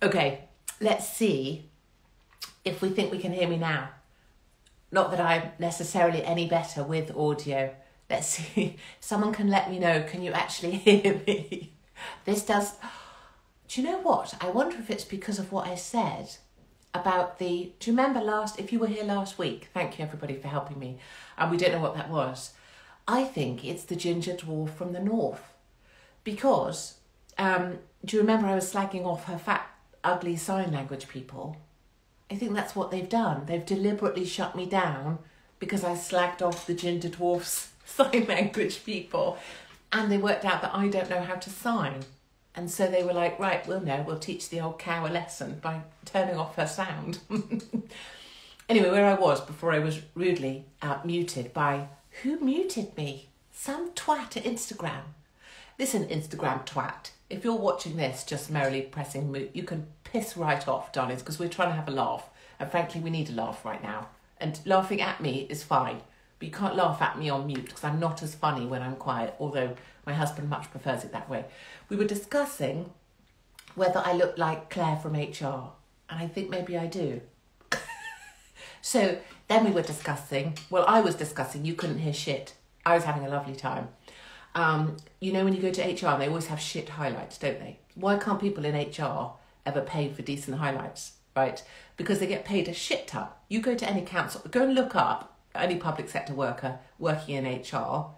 Okay, let's see if we think we can hear me now. Not that I'm necessarily any better with audio. Let's see if someone can let me know, can you actually hear me? This does... Do you know what? I wonder if it's because of what I said about the... Do you remember if you were here last week? Thank you everybody for helping me. And we don't know what that was. I think it's the ginger dwarf from the north. Because, do you remember I was slagging off her fat, ugly sign language people? I think that's what they've done. They've deliberately shut me down because I slagged off the ginger dwarf's sign language people. And they worked out that I don't know how to sign. And so they were like, right, we'll teach the old cow a lesson by turning off her sound. Anyway, where I was before I was rudely muted by... Who muted me? Some twat at Instagram. Listen, Instagram twat, if you're watching this just merrily pressing mute, you can piss right off, darlings, because we're trying to have a laugh. And frankly, we need a laugh right now. And laughing at me is fine. But you can't laugh at me on mute because I'm not as funny when I'm quiet, although my husband much prefers it that way. We were discussing whether I look like Claire from HR. And I think maybe I do. So then we were discussing, I was discussing, you couldn't hear shit. I was having a lovely time. You know when you go to HR, they always have shit highlights, don't they? Why can't people in HR ever pay for decent highlights, right? Because they get paid a shit ton. You go to any council, go and look up any public sector worker working in HR.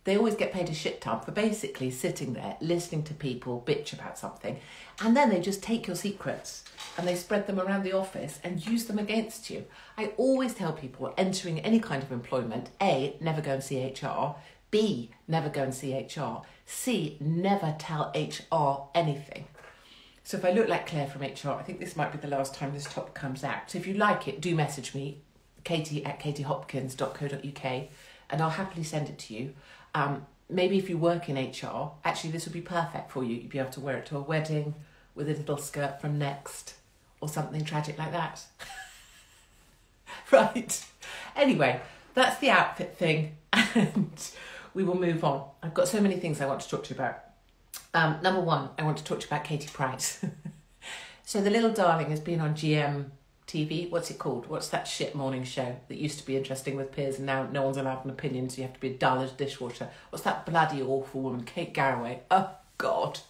They always get paid a shit ton for basically sitting there, listening to people bitch about something. And then they just take your secrets and they spread them around the office and use them against you. I always tell people entering any kind of employment, A, never go and see HR. B, never go and see HR. C, never tell HR anything. So if I look like Claire from HR, I think this might be the last time this topic comes out. So if you like it, do message me, katie@katiehopkins.co.uk, and I'll happily send it to you. Maybe if you work in HR, actually this would be perfect for you. You'd be able to wear it to a wedding with a little skirt from Next or something tragic like that. Right. Anyway, that's the outfit thing and we will move on. I've got so many things I want to talk to you about. Number one, I want to talk to you about Katie Price. So the little darling has been on GM TV. What's it called? What's that shit morning show that used to be interesting with peers and now no one's allowed an opinion, so you have to be dull as dishwasher? What's that bloody awful woman, Kate Garraway? Oh, God.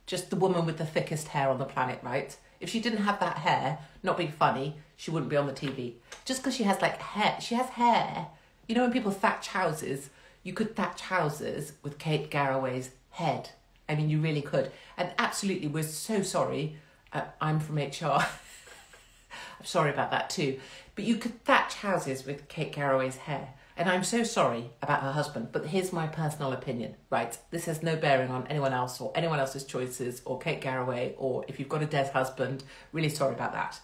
Just the woman with the thickest hair on the planet, right? If she didn't have that hair, not being funny, she wouldn't be on the TV. Just because she has, like, hair. She has hair. You know when people thatch houses? You could thatch houses with Kate Garraway's head. I mean, you really could. And absolutely, we're so sorry. I'm from HR. I'm sorry about that too. But you could thatch houses with Kate Garraway's hair. And I'm so sorry about her husband, but here's my personal opinion, right? This has no bearing on anyone else or anyone else's choices or Kate Garraway, or if you've got a dead husband, really sorry about that.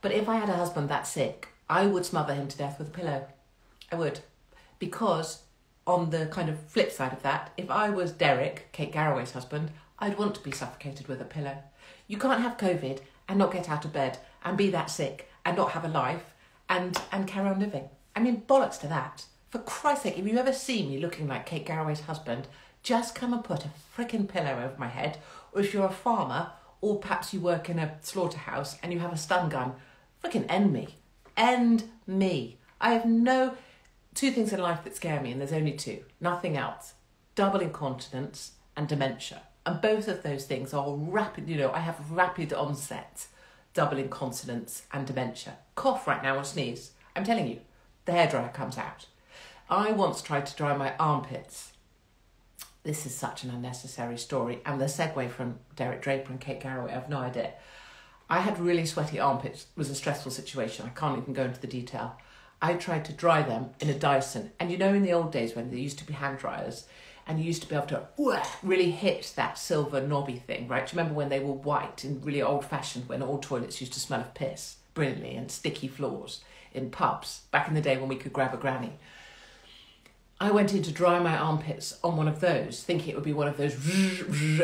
But if I had a husband that sick, I would smother him to death with a pillow. I would. Because on the kind of flip side of that, if I was Derek, Kate Garraway's husband, I'd want to be suffocated with a pillow. You can't have COVID and not get out of bed and be that sick and not have a life and carry on living. I mean, bollocks to that. For Christ's sake, if you ever see me looking like Kate Garraway's husband, just come and put a frickin' pillow over my head. Or if you're a farmer, or perhaps you work in a slaughterhouse and you have a stun gun, frickin' end me. End me. I have two things in life that scare me, and there's only two. Nothing else. Double incontinence and dementia. And both of those things are rapid, I have rapid onset double incontinence and dementia. Cough right now or sneeze. I'm telling you, the hairdryer comes out. I once tried to dry my armpits. This is such an unnecessary story. And the segue from Derek Draper and Kate Garraway, I have no idea. I had really sweaty armpits. It was a stressful situation. I can't even go into the detail. I tried to dry them in a Dyson. And in the old days when there used to be hand dryers, and you used to be able to really hit that silver knobby thing, right? Do you remember when they were white and really old-fashioned, when all toilets used to smell of piss brilliantly, and sticky floors in pubs, back in the day when we could grab a granny? I went in to dry my armpits on one of those, thinking it would be one of those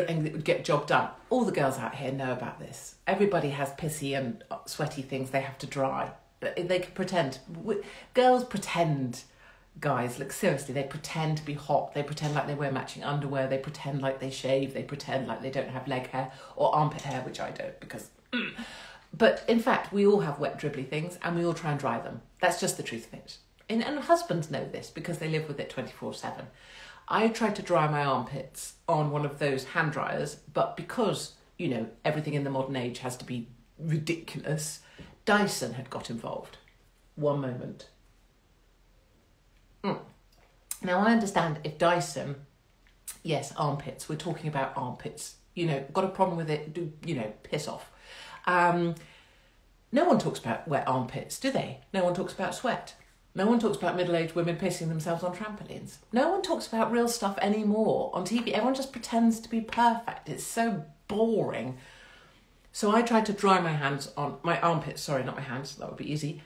and it would get job done. All the girls out here know about this. Everybody has pissy and sweaty things they have to dry. They can pretend. Girls pretend, guys. Look, seriously, they pretend to be hot. They pretend like they wear matching underwear. They pretend like they shave. They pretend like they don't have leg hair or armpit hair, which I don't, because But in fact, we all have wet, dribbly things and we all try and dry them. That's just the truth of it. And husbands know this because they live with it 24/7. I tried to dry my armpits on one of those hand dryers, but because, you know, everything in the modern age has to be ridiculous, Dyson had got involved. One moment. Now, I understand if Dyson, yes, armpits, we're talking about armpits, you know, got a problem with it, piss off. No one talks about wet armpits, do they? No one talks about sweat. No one talks about middle-aged women pissing themselves on trampolines. No one talks about real stuff anymore on TV. Everyone just pretends to be perfect. It's so boring. So I tried to dry my armpits, sorry, not my hands, that would be easy,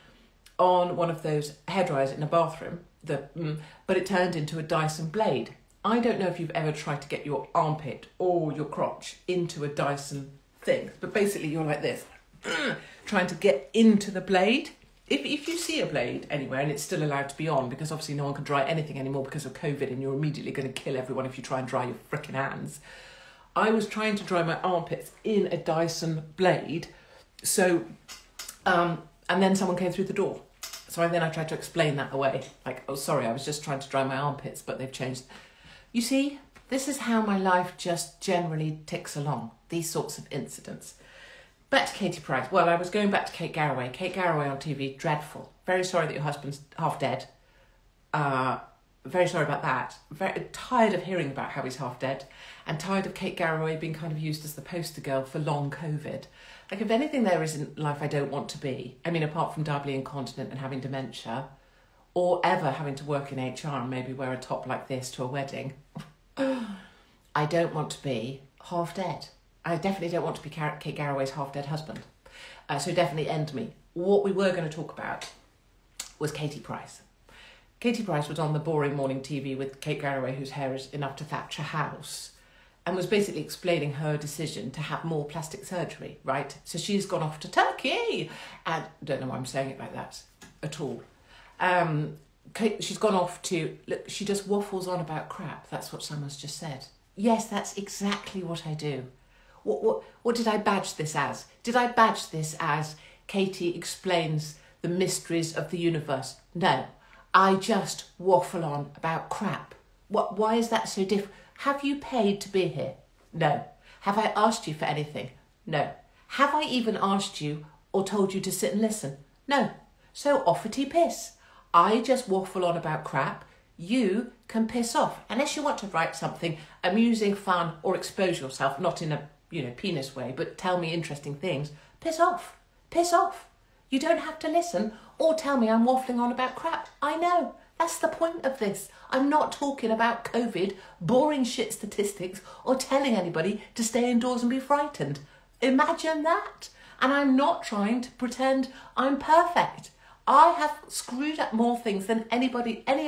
on one of those hairdryers in a bathroom, but it turned into a Dyson blade. I don't know if you've ever tried to get your armpit or your crotch into a Dyson thing, but basically you're like this, trying to get into the blade. If you see a blade anywhere and it's still allowed to be on, because obviously no one can dry anything anymore because of COVID and you're immediately going to kill everyone if you try and dry your frickin' hands. I was trying to dry my armpits in a Dyson blade. So, and then someone came through the door. So then I tried to explain that away. Like, oh, sorry, I was just trying to dry my armpits, but they've changed. You see, this is how my life just generally ticks along. These sorts of incidents. Back to Katie Price. Well, I was going back to Kate Garraway. Kate Garraway on TV, dreadful. Very sorry that your husband's half dead. Very sorry about that. Very tired of hearing about how he's half dead, and tired of Kate Garraway being kind of used as the poster girl for long COVID. Like, if anything there is in life I don't want to be, I mean, apart from doubly incontinent and having dementia, or ever having to work in HR and maybe wear a top like this to a wedding, I don't want to be half dead. I definitely don't want to be Kate Garraway's half-dead husband. So definitely end me. What we were going to talk about was Katie Price. Katie Price was on the boring morning TV with Kate Garraway, whose hair is enough to thatch a house, and was basically explaining her decision to have more plastic surgery, right? So she's gone off to Turkey, and I don't know why I'm saying it like that at all. She's gone off to, look, she just waffles on about crap. That's what someone's just said. Yes, that's exactly what I do. What did I badge this as? Did I badge this as Katie explains the mysteries of the universe? No, I just waffle on about crap. Why is that so different? Have you paid to be here? No. Have I asked you for anything? No. Have I even asked you or told you to sit and listen? No. So offity piss. I just waffle on about crap. You can piss off. Unless you want to write something amusing, fun, or expose yourself, not in a penis way, but tell me interesting things. Piss off. Piss off. You don't have to listen or tell me I'm waffling on about crap. I know. That's the point of this. I'm not talking about COVID, boring shit statistics, or telling anybody to stay indoors and be frightened. Imagine that. And I'm not trying to pretend I'm perfect. I have screwed up more things than any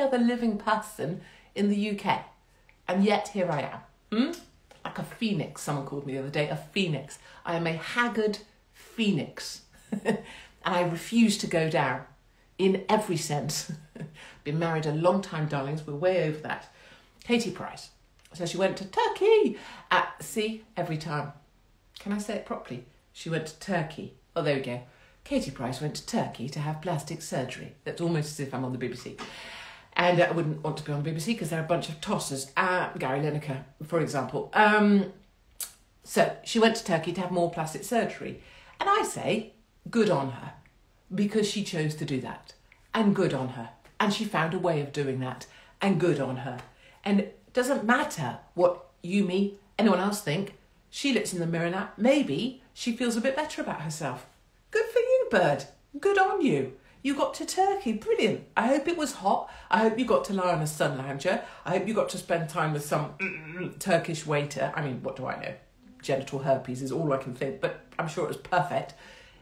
other living person in the UK. And yet here I am. Like a phoenix, someone called me the other day, a phoenix. I am a haggard phoenix. And I refuse to go down in every sense. Been married a long time, darlings. We're way over that. Katie Price. So she went to Turkey. See, every time. Can I say it properly? She went to Turkey. Oh, there we go. Katie Price went to Turkey to have plastic surgery. That's almost as if I'm on the BBC. And I wouldn't want to be on the BBC because they're a bunch of tossers. Gary Lineker, for example. So she went to Turkey to have more plastic surgery. And I say, good on her. Because she chose to do that. And good on her. And she found a way of doing that. And good on her. And it doesn't matter what you, me, anyone else think. She looks in the mirror now. Maybe she feels a bit better about herself. Good for you, bird. Good on you. You got to Turkey. Brilliant. I hope it was hot. I hope you got to lie on a sun lounger. I hope you got to spend time with some Turkish waiter. I mean, what do I know? Genital herpes is all I can think, but I'm sure it was perfect.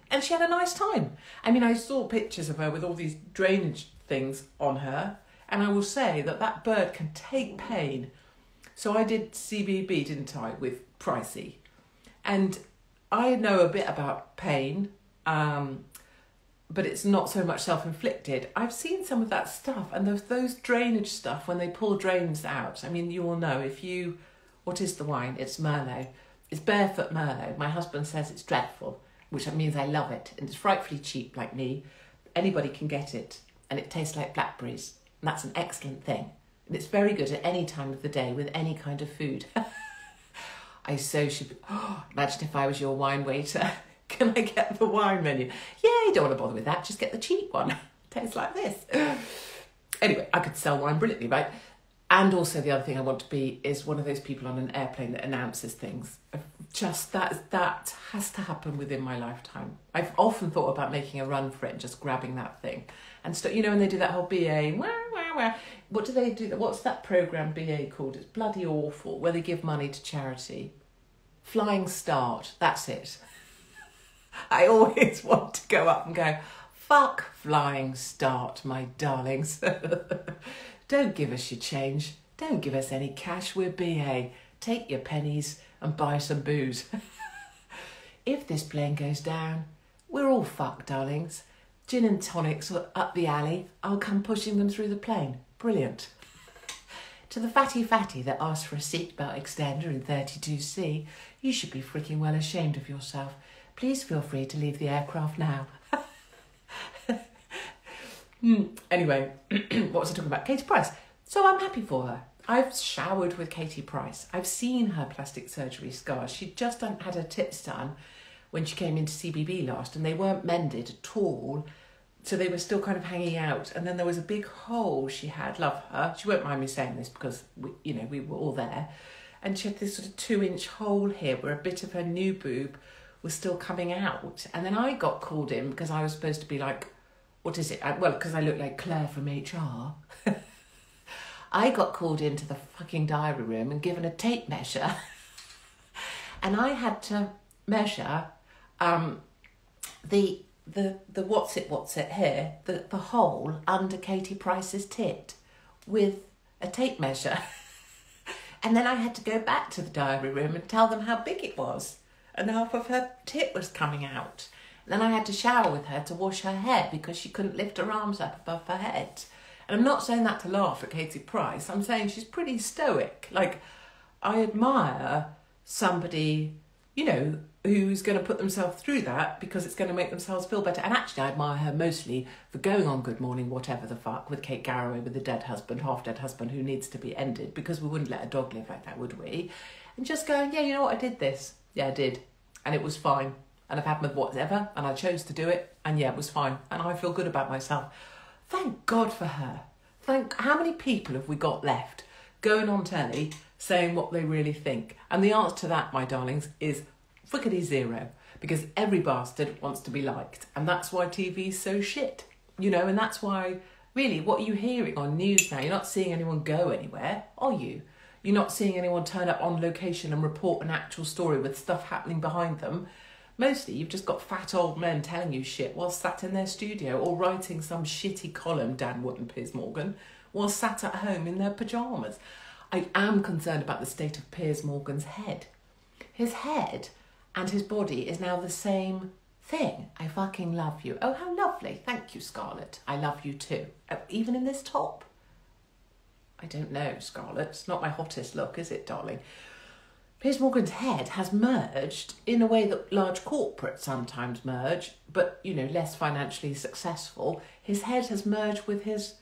And she had a nice time. I mean, I saw pictures of her with all these drainage things on her, and I will say that that bird can take pain. So I did CBB, didn't I, with Pricey. And I know a bit about pain, but it's not so much self-inflicted. I've seen some of that stuff, and those drainage stuff, when they pull drains out, I mean, you all know, what is the wine? It's Merlot. It's barefoot Merlot. My husband says it's dreadful. which means I love it. And it's frightfully cheap, like me. Anybody can get it. And it tastes like blackberries. And that's an excellent thing. And it's very good at any time of the day with any kind of food. I so should... imagine if I was your wine waiter. Can I get the wine menu? Yeah, you don't want to bother with that. Just get the cheap one. Tastes like this. Anyway, I could sell wine brilliantly, right? And also the other thing I want to be is one of those people on an airplane that announces things. Just that has to happen within my lifetime. I've often thought about making a run for it and just grabbing that thing. And you know, when they do that whole BA, wah, wah, wah. What do they do? What's that programme BA called? It's bloody awful, where they give money to charity. Flying Start, that's it. I always want to go up and go, fuck Flying Start, my darlings. Don't give us your change. Don't give us any cash. We're BA. Take your pennies and buy some booze. If this plane goes down, we're all fucked, darlings. Gin and tonics up the alley. I'll come pushing them through the plane. Brilliant. To the fatty that asked for a seatbelt extender in 32C, you should be freaking well ashamed of yourself. Please feel free to leave the aircraft now. Anyway, what was I talking about? Katie Price. So I'm happy for her. I've showered with Katie Price. I've seen her plastic surgery scars. She'd just had her tits done when she came into CBB last, and they weren't mended at all. So they were still kind of hanging out. And then there was a big hole she had. Love her. She won't mind me saying this because, we were all there. And she had this sort of 2-inch hole here where a bit of her new boob was still coming out. And then I got called in because I was supposed to be like, what is it? Well, because I look like Claire from HR. I got called into the fucking diary room and given a tape measure. And I had to measure the what's it here, the hole under Katie Price's tit with a tape measure. And then I had to go back to the diary room and tell them how big it was. And half of her tit was coming out. And then I had to shower with her to wash her hair because she couldn't lift her arms up above her head. And I'm not saying that to laugh at Katie Price. I'm saying she's pretty stoic. Like, I admire somebody, who's going to put themselves through that because it's going to make themselves feel better. And actually, I admire her mostly for going on Good Morning Whatever the Fuck with Kate Garraway with the dead husband, half-dead husband who needs to be ended because we wouldn't let a dog live like that, would we? And just going, yeah, you know what, I did this. Yeah, I did. And it was fine. And I've had my whatever, and I chose to do it, and yeah, it was fine. And I feel good about myself. Thank God for her. How many people have we got left going on telly saying what they really think? And the answer to that, my darlings, is frickety zero. Because every bastard wants to be liked. And that's why TV's so shit. And that's why, really, what are you hearing on news now? You're not seeing anyone go anywhere, are you? You're not seeing anyone turn up on location and report an actual story with stuff happening behind them. Mostly, you've just got fat old men telling you shit while sat in their studio or writing some shitty column, Dan Wood and Piers Morgan, while sat at home in their pyjamas. I am concerned about the state of Piers Morgan's head. His head and his body is now the same thing. I fucking love you. Oh, how lovely. Thank you, Scarlett. I love you too. Even in this top? I don't know, Scarlett. It's not my hottest look, is it, darling? Piers Morgan's head has merged in a way that large corporates sometimes merge, but, less financially successful. His head has merged with his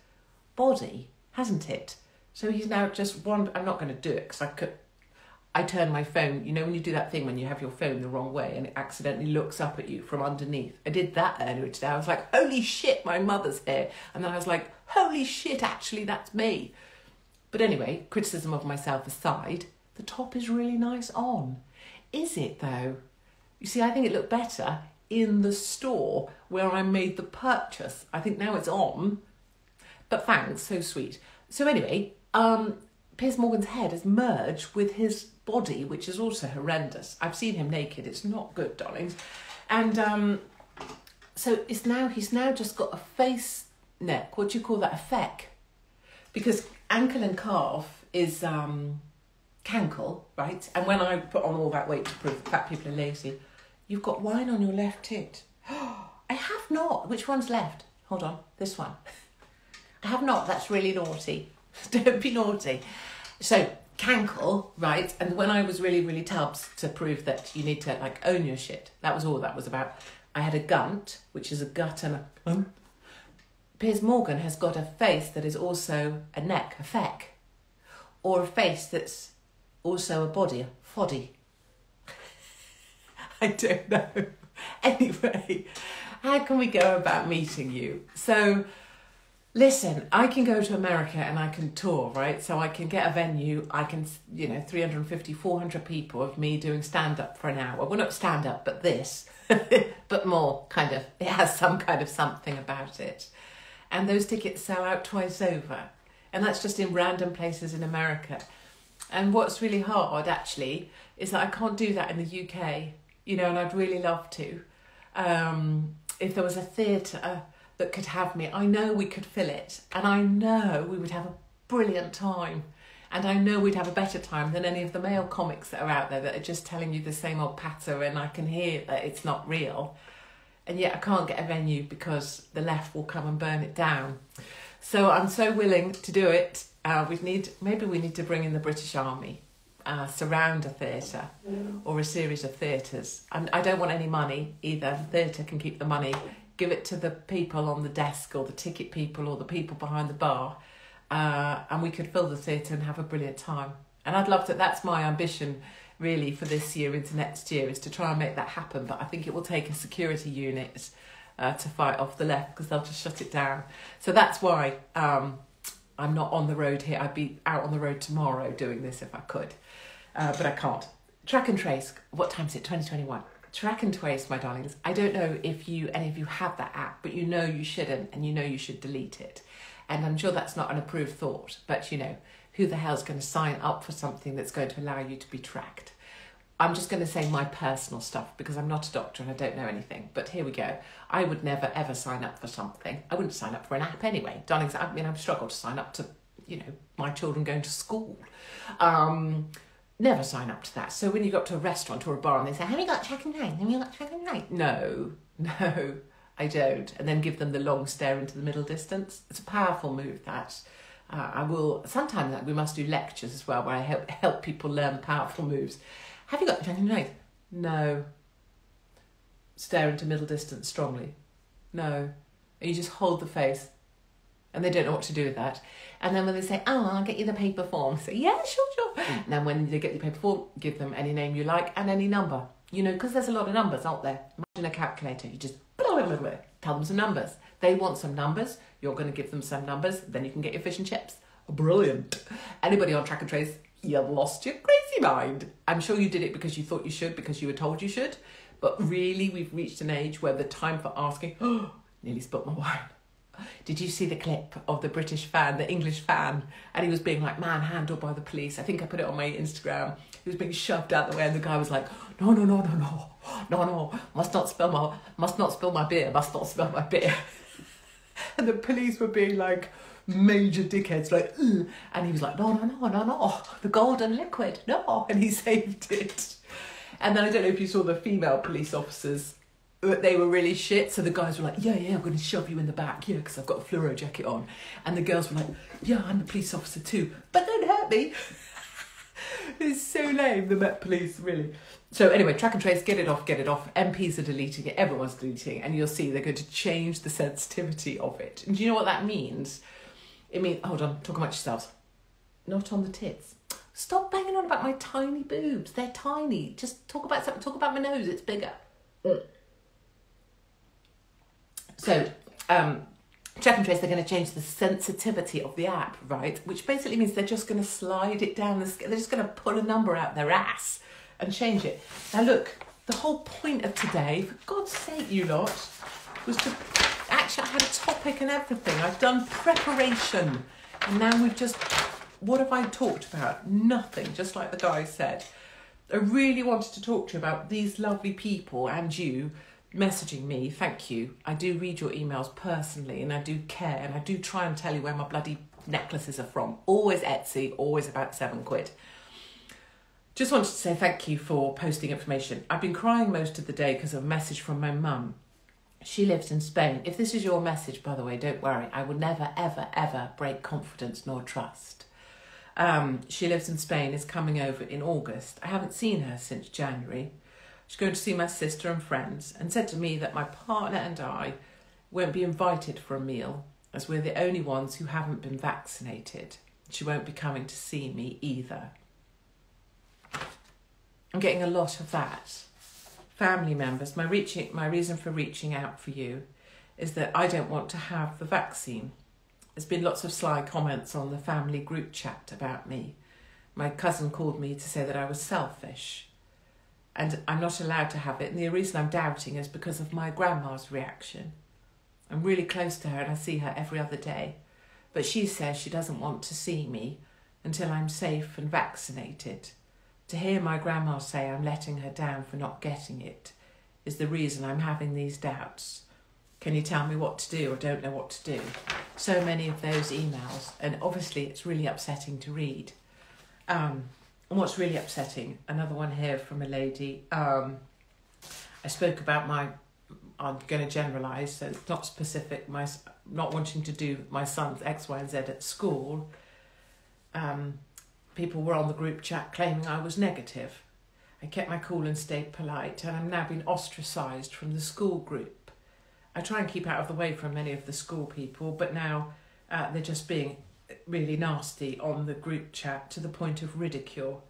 body, hasn't it? So he's now just one... I'm not going to do it because I turn my phone... when you do that thing when you have your phone the wrong way and it accidentally looks up at you from underneath. I did that earlier today. I was like, holy shit, my mother's here. And then I was like, holy shit, actually, that's me. But anyway, criticism of myself aside... The top is really nice on. Is it though? You see, I think it looked better in the store where I made the purchase. I think now it's on. But thanks, so sweet. So anyway, Piers Morgan's head has merged with his body, which is also horrendous. I've seen him naked. It's not good, darlings. And so he's now just got a face neck. What do you call that? A feck. Because ankle and calf is... cankle, right? And when I put on all that weight to prove that fat people are lazy, you've got wine on your left tit. I have not. Which one's left? Hold on, this one. I have not. That's really naughty. Don't be naughty. So cankle, right? And when I was really, really tubs to prove that you need to like own your shit, that was all that was about. I had a gunt, which is a gut and a... Piers Morgan has got a face that is also a neck, a feck. Or a face that's also a body, a foddy. I don't know. Anyway, how can we go about meeting you? So, listen, I can go to America and I can tour, right? So I can get a venue, I can, 350, 400 people of me doing stand-up for an hour. Well, not stand-up, but this. But more, kind of. It has some kind of something about it. And those tickets sell out twice over. And that's just in random places in America. And what's really hard, actually, is that I can't do that in the UK, and I'd really love to. If there was a theatre that could have me, I know we could fill it. And I know we would have a brilliant time. And I know we'd have a better time than any of the male comics that are out there that are just telling you the same old patter, and I can hear that it's not real. And yet I can't get a venue because the left will come and burn it down. So I'm so willing to do it. Maybe we need to bring in the British Army, surround a theatre or a series of theatres. I don't want any money either. Theatre can keep the money. Give it to the people on the desk or the ticket people or the people behind the bar. And we could fill the theatre and have a brilliant time. And I'd love to, that's my ambition really for this year into next year, is to try and make that happen. But I think it will take a security unit to fight off the left, because they'll just shut it down. So that's why I'm not on the road here. I'd be out on the road tomorrow doing this if I could, but I can't. Track and trace, what time is it? 2021. Track and trace, my darlings. I don't know if any of you have that app, but you shouldn't, and you should delete it. And I'm sure that's not an approved thought, but who the hell's going to sign up for something that's going to allow you to be tracked? I'm just going to say my personal stuff because I'm not a doctor and I don't know anything. But here we go. I would never, ever sign up for something. I wouldn't sign up for an app anyway. Darlings, I've struggled to sign up to, my children going to school. Never sign up to that. So when you go up to a restaurant or a bar and they say, have you got track and trace? Have you got track and trace? No, I don't. And then give them the long stare into the middle distance. It's a powerful move, that. I will, sometimes we must do lectures as well where I help people learn powerful moves. Have you got track and trace? No. Stare into middle distance strongly. No. And you just hold the face. And they don't know what to do with that. And then when they say, I'll get you the paper form, say, yeah, sure. And then when they get the paper form, give them any name you like and any number. Because there's a lot of numbers out there. Imagine a calculator. You just tell them some numbers. They want some numbers. You're going to give them some numbers. Then you can get your fish and chips. Brilliant. Anybody on track and trace, you lost your crazy mind. I'm sure you did it because you thought you should, because you were told you should. But really, we've reached an age where the time for asking, nearly spilt my wine. Did you see the clip of the British fan, the English fan? And he was being like manhandled by the police. I think I put it on my Instagram. He was being shoved out the way and the guy was like, no, must not spill my beer. And the police were being like major dickheads, like, ugh. And he was like, no, the golden liquid, no. And he saved it. And then I don't know if you saw the female police officers, they were really shit. So the guys were like, yeah, I'm going to shove you in the back, yeah, because I've got a fluoro jacket on. And the girls were like, yeah, I'm a police officer too, but don't hurt me. It's so lame, the Met Police, really. So anyway, track and trace, get it off. MPs are deleting it, everyone's deleting it, and you'll see they're going to change the sensitivity of it. And do you know what that means? It means, hold on, talk about yourselves. Not on the tits. Stop banging on about my tiny boobs. They're tiny. Just talk about something. Talk about my nose. It's bigger. So, track and trace, they're going to change the sensitivity of the app, right? Which basically means they're just going to slide it down the scale. They're just going to pull a number out their ass and change it. Now look, the whole point of today, for God's sake, you lot, was to... Actually, I had a topic and everything. I've done preparation. And now we've just... What have I talked about? Nothing, just like the guy said. I really wanted to talk to you about these lovely people and you messaging me. Thank you. I do read your emails personally and I do care and I do try and tell you where my bloody necklaces are from. Always Etsy, always about £7. Just wanted to say thank you for posting information. I've been crying most of the day because of a message from my mum. She lives in Spain. If this is your message, by the way, don't worry. I will never, ever, ever break confidence nor trust. She lives in Spain, is coming over in August. I haven't seen her since January. She's going to see my sister and friends, and said to me that my partner and I won't be invited for a meal as we're the only ones who haven't been vaccinated. She won't be coming to see me either. I'm getting a lot of that. Family members, my reason for reaching out for you is that I don't want to have the vaccine. There's been lots of sly comments on the family group chat about me. My cousin called me to say that I was selfish and I'm not allowed to have it. And the reason I'm doubting is because of my grandma's reaction. I'm really close to her and I see her every other day. But she says she doesn't want to see me until I'm safe and vaccinated. To hear my grandma say I'm letting her down for not getting it is the reason I'm having these doubts. Can you tell me what to do? I don't know what to do. So many of those emails, and obviously it's really upsetting to read. And what's really upsetting, another one here from a lady, I spoke about I'm going to generalise, so it's not specific, not wanting to do my son's X, Y and Z at school. People were on the group chat claiming I was negative. I kept my cool and stayed polite, and I'm now being ostracised from the school group. I try and keep out of the way from many of the school people, but now they're just being really nasty on the group chat to the point of ridicule.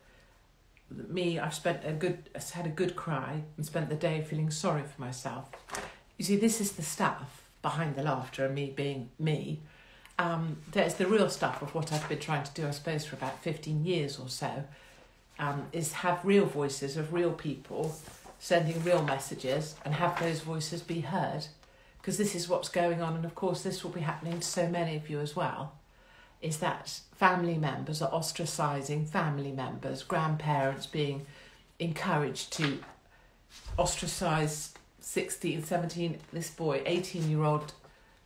Me, I've had a good cry and spent the day feeling sorry for myself. You see, this is the stuff behind the laughter and me being me. There's the real stuff of what I've been trying to do, I suppose, for about 15 years or so, is have real voices of real people sending real messages and have those voices be heard. Because this is what's going on, and of course this will be happening to so many of you as well, is that family members are ostracising family members, grandparents being encouraged to ostracise 16, 17, this boy, 18-year-old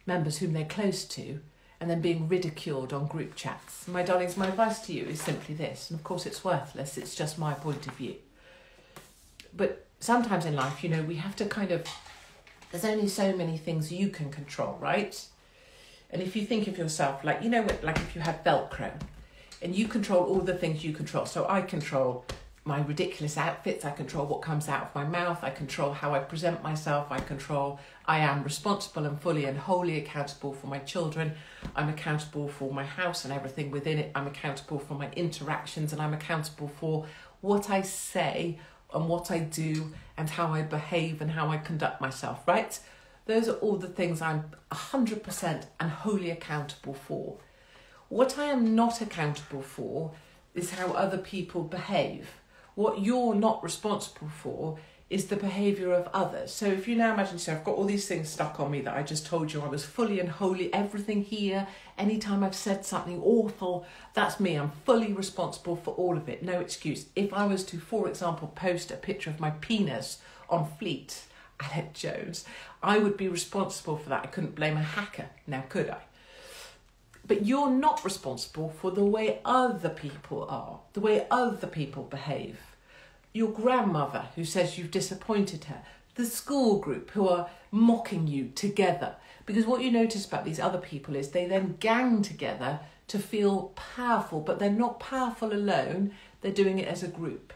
members whom they're close to, and then being ridiculed on group chats. My darlings, my advice to you is simply this, and of course it's worthless, it's just my point of view. But sometimes in life, we have to there's only so many things you can control, right? And if you think of yourself like if you had Velcro and you control all the things you control. So I control my ridiculous outfits, I control what comes out of my mouth, I control how I present myself, I am responsible and fully and wholly accountable for my children, I'm accountable for my house and everything within it, I'm accountable for my interactions, and I'm accountable for what I say and what I do and how I behave and how I conduct myself, right? Those are all the things I'm 100% and wholly accountable for. What I am not accountable for is how other people behave. What you're not responsible for is the behaviour of others. So if you now imagine yourself, I've got all these things stuck on me that I just told you I was fully and wholly, everything here, anytime I've said something awful, that's me. I'm fully responsible for all of it. No excuse. If I was to, for example, post a picture of my penis on Fleet, Alec Jones, I would be responsible for that. I couldn't blame a hacker, now could I? But you're not responsible for the way other people are, the way other people behave. Your grandmother who says you've disappointed her, the school group who are mocking you together. Because what you notice about these other people is they then gang together to feel powerful, but they're not powerful alone, they're doing it as a group.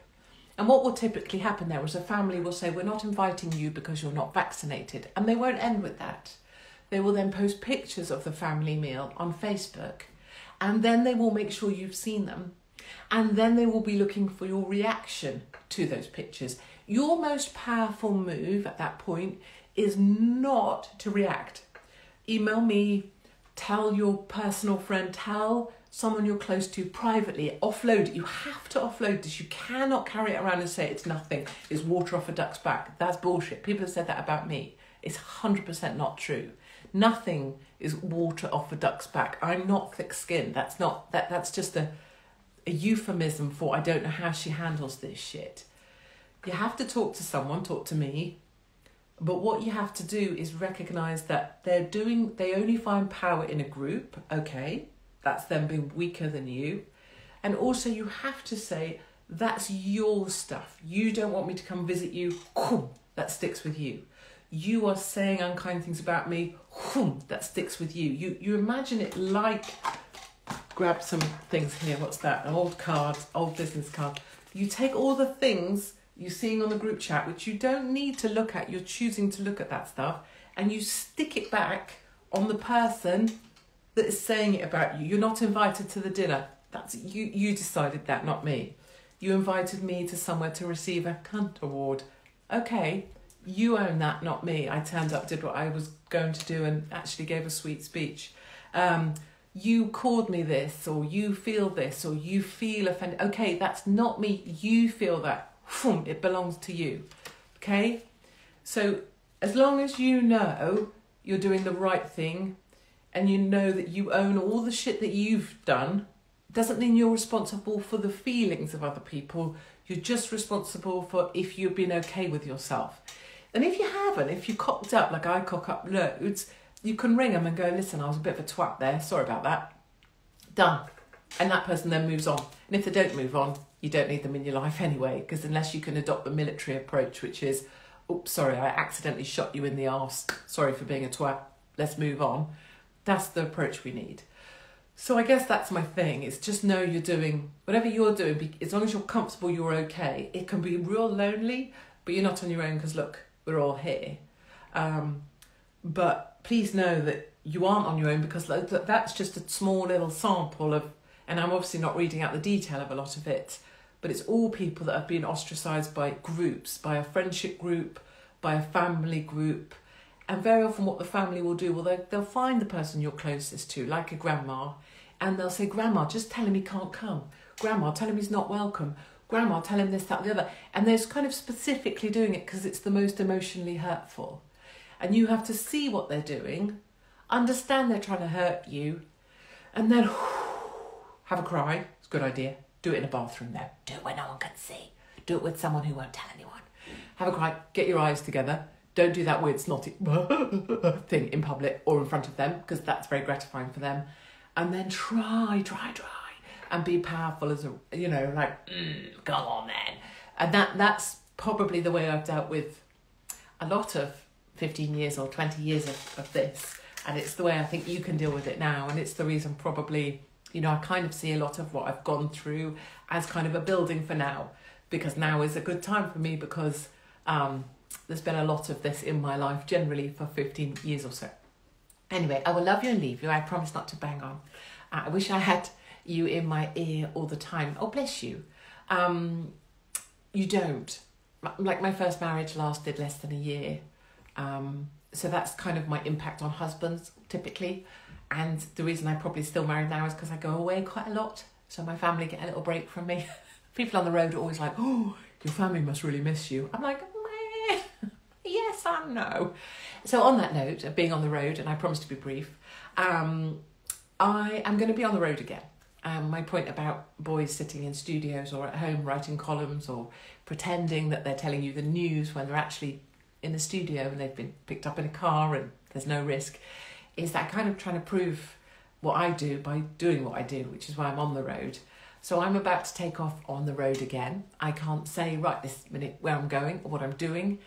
And what will typically happen there is a family will say, we're not inviting you because you're not vaccinated. And they won't end with that. They will then post pictures of the family meal on Facebook, and then they will make sure you've seen them, and then they will be looking for your reaction to those pictures. Your most powerful move at that point is not to react. Email me, tell your personal friend, tell someone you're close to privately, offload it. You have to offload this. You cannot carry it around and say it's nothing, it's water off a duck's back. That's bullshit. People have said that about me. It's 100% not true. Nothing is water off a duck's back. I'm not thick-skinned. That's just a euphemism for I don't know how she handles this shit. You have to talk to someone, talk to me, but what you have to do is recognise that they only find power in a group, okay, that's them being weaker than you, and also you have to say, that's your stuff. You don't want me to come visit you, that sticks with you. You are saying unkind things about me, that sticks with you. You imagine it like grabbed some things here. What's that? An old card, old business card. You take all the things you're seeing on the group chat, which you don't need to look at, you're choosing to look at that stuff, and you stick it back on the person that is saying it about you. You're not invited to the dinner. That's you decided that, not me. You invited me to somewhere to receive a cunt award. Okay, you own that, not me. I turned up, did what I was going to do, and actually gave a sweet speech. You called me this, or you feel this, or you feel offended. Okay, that's not me. You feel that. It belongs to you. Okay? So as long as you know you're doing the right thing and you know that you own all the shit that you've done, doesn't mean you're responsible for the feelings of other people. You're just responsible for if you've been okay with yourself. And if you haven't, if you cocked up like I cock up loads, you can ring them and go, listen, I was a bit of a twat there. Sorry about that. Done. And that person then moves on. And if they don't move on, you don't need them in your life anyway, because unless you can adopt the military approach, which is, oops, sorry, I accidentally shot you in the arse. Sorry for being a twat. Let's move on. That's the approach we need. So I guess that's my thing. It's just know you're doing, whatever you're doing, as long as you're comfortable, you're okay. It can be real lonely, but you're not on your own because, look, we're all here. But please know that you aren't on your own, because that's just a small little sample of, and I'm obviously not reading out the detail of a lot of it, but it's all people that have been ostracised by groups, by a friendship group, by a family group. And very often what the family will do, well, they'll find the person you're closest to, like a grandma, and they'll say, Grandma, just tell him he can't come. Grandma, tell him he's not welcome. Grandma, tell him this, that, the other. And they're kind of specifically doing it because it's the most emotionally hurtful. And you have to see what they're doing, understand they're trying to hurt you, and then have a cry. It's a good idea. Do it in a bathroom though. Do it where no one can see. Do it with someone who won't tell anyone. Have a cry. Get your eyes together. Don't do that weird snotty thing in public or in front of them, because that's very gratifying for them. And then try, and be powerful as a, go on then. And that's probably the way I've dealt with a lot of 15 years or 20 years of this. And it's the way I think you can deal with it now. And it's the reason probably, I kind of see a lot of what I've gone through as kind of a building for now, because now is a good time for me, because there's been a lot of this in my life generally for 15 years or so. Anyway, I will love you and leave you. I promise not to bang on. I wish I had you in my ear all the time. Oh, bless you. You don't. Like, my first marriage lasted less than a year. So that's kind of my impact on husbands, typically. And the reason I'm probably still married now is because I go away quite a lot. So my family get a little break from me. People on the road are always like, oh, your family must really miss you. I'm like, meh. Yes and no. So on that note of being on the road, and I promise to be brief, I am going to be on the road again. My point about boys sitting in studios or at home writing columns or pretending that they're telling you the news when they're actually in the studio and they've been picked up in a car and there's no risk, is that kind of trying to prove what I do by doing what I do, which is why I'm on the road. So I'm about to take off on the road again. I can't say right this minute where I'm going or what I'm doing.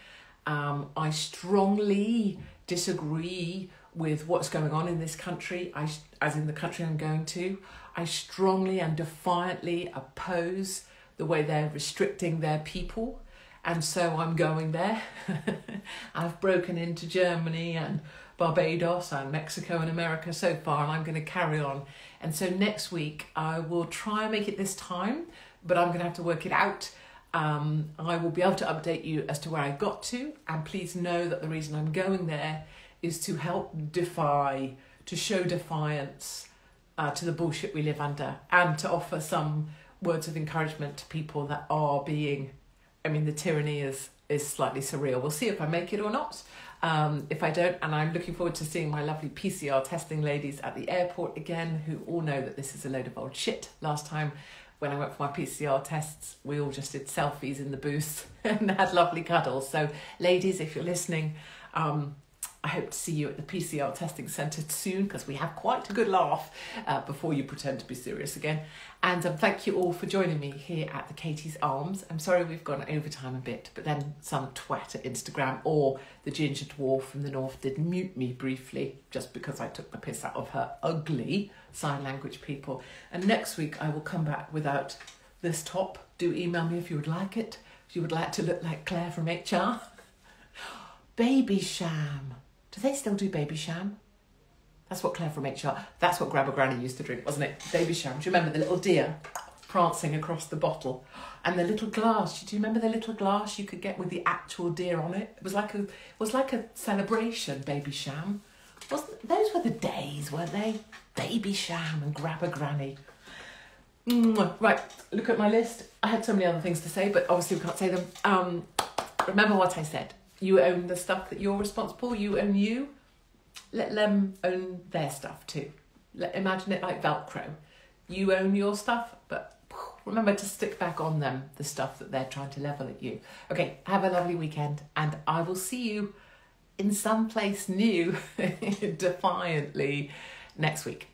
I strongly disagree with what's going on in this country, as in the country I'm going to. I strongly and defiantly oppose the way they're restricting their people. And so I'm going there. I've broken into Germany and Barbados and Mexico and America so far, and I'm going to carry on. And so next week I will try and make it this time, but I'm going to have to work it out. I will be able to update you as to where I got to, and please know that the reason I'm going there is to help to show defiance to the bullshit we live under, and to offer some words of encouragement to people that are being, the tyranny is slightly surreal. We'll see if I make it or not. If I don't, and I'm looking forward to seeing my lovely PCR testing ladies at the airport again, who all know that this is a load of old shit. Last time when I went for my PCR tests, we all just did selfies in the booth and had lovely cuddles. So ladies, if you're listening, I hope to see you at the PCR testing centre soon, because we have quite a good laugh before you pretend to be serious again. And thank you all for joining me here at the KTs Arms. I'm sorry we've gone over time a bit, but then some twat at Instagram or the ginger dwarf from the north did mute me briefly just because I took the piss out of her ugly sign language people. And next week I will come back without this top. Do email me if you would like it. If you would like to look like Claire from HR. Baby sham. Do they still do baby sham? That's what Claire from HR, that's what Grandma Granny used to drink, wasn't it? Baby sham. Do you remember the little deer prancing across the bottle? And the little glass. Do you remember the little glass you could get with the actual deer on it? It was like a celebration, baby sham. Those were the days, weren't they? Baby sham and Grandma Granny. Right, look at my list. I had so many other things to say, but obviously we can't say them. Remember what I said. You own the stuff that you're responsible. You own you. Let them own their stuff too. Imagine it like Velcro. You own your stuff, but remember to stick back on them the stuff that they're trying to level at you. Okay, have a lovely weekend, and I will see you in some place new, defiantly, next week.